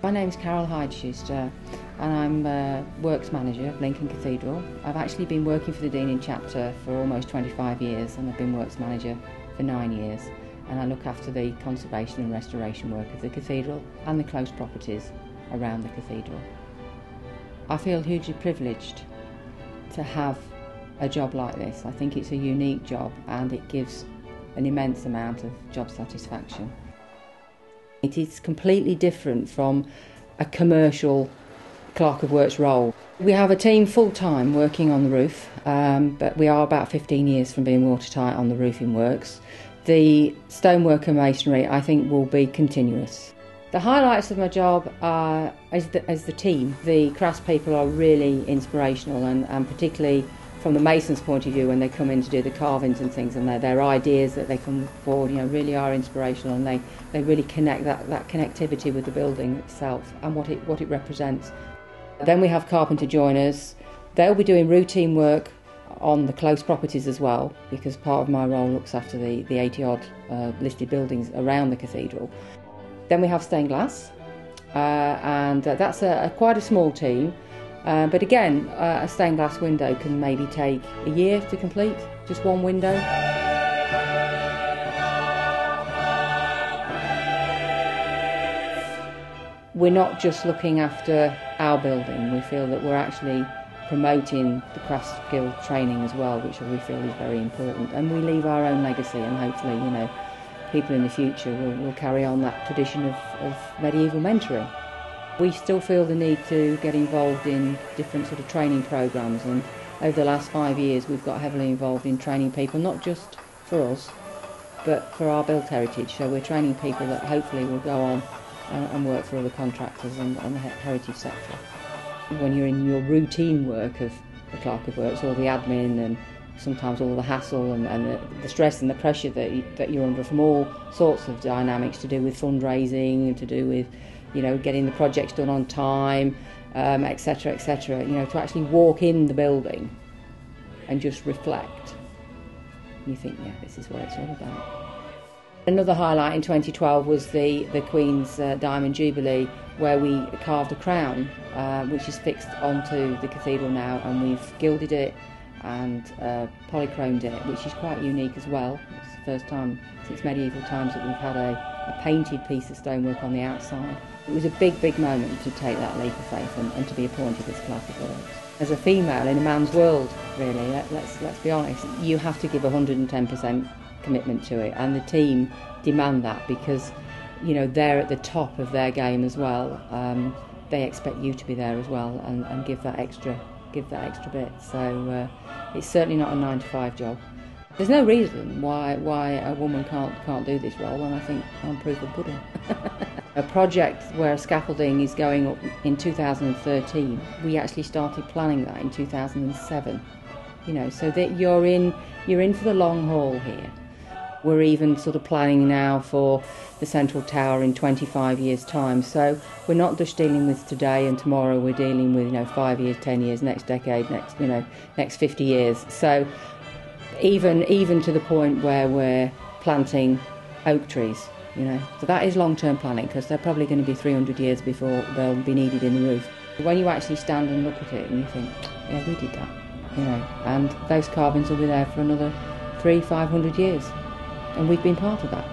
My name's Carol Hydeschuster and I'm Works Manager of Lincoln Cathedral. I've actually been working for the Dean in Chapter for almost 25 years and I've been Works Manager for 9 years, and I look after the conservation and restoration work of the cathedral and the close properties around the cathedral. I feel hugely privileged to have a job like this. I think it's a unique job and it gives an immense amount of job satisfaction. It is completely different from a commercial Clerk of Works role. We have a team full-time working on the roof, but we are about 15 years from being watertight on the roofing works. The stonework and masonry, I think, will be continuous. The highlights of my job are as the team. The craftspeople are really inspirational, and particularly from the mason's point of view, when they come in to do the carvings and things, and their ideas that they come forward, really are inspirational, and they really connect that connectivity with the building itself and what it represents. Then we have carpenter joiners. They'll be doing routine work on the close properties as well, because part of my role looks after the 80-odd listed buildings around the cathedral. Then we have stained glass, and that's quite a small team. But again, a stained glass window can maybe take a year to complete, just one window. We're not just looking after our building, we feel that we're actually promoting the craft skill training as well, which we feel is very important. And we leave our own legacy, and hopefully, people in the future will carry on that tradition of medieval mentoring. We still feel the need to get involved in different sort of training programmes, and over the last 5 years we've got heavily involved in training people, not just for us, but for our built heritage. So we're training people that hopefully will go on and work for other contractors and the heritage sector. When you're in your routine work of the Clerk of Works, all the admin and sometimes all the hassle and the stress and the pressure that you're under from all sorts of dynamics to do with fundraising and to do with getting the projects done on time, etc., etc. To actually walk in the building and just reflect, you think, yeah, this is what it's all about. Another highlight in 2012 was the Queen's Diamond Jubilee, where we carved a crown, which is fixed onto the cathedral now, and we've gilded it and polychromed it, which is quite unique as well. It's the first time since medieval times that we've had a painted piece of stonework on the outside. It was a big moment to take that leap of faith and to be appointed as Clerk of Works. As a female in a man's world, really, let's be honest, you have to give 110% commitment to it, and the team demand that because they're at the top of their game as well. They expect you to be there as well and give that extra bit. So it's certainly not a 9-to-5 job. There's no reason why a woman can't do this role, and I think I'm proof of pudding. A project where scaffolding is going up in 2013, we actually started planning that in 2007. So that you're in for the long haul here. We're even sort of planning now for the central tower in 25 years' time. So we're not just dealing with today and tomorrow. We're dealing with 5 years, 10 years, next decade, next 50 years. So even to the point where we're planting oak trees. So that is long-term planning, because they're probably going to be 300 years before they'll be needed in the roof. When you actually stand and look at it and you think, yeah, we did that, and those carvings will be there for another 300-500 years, and we've been part of that.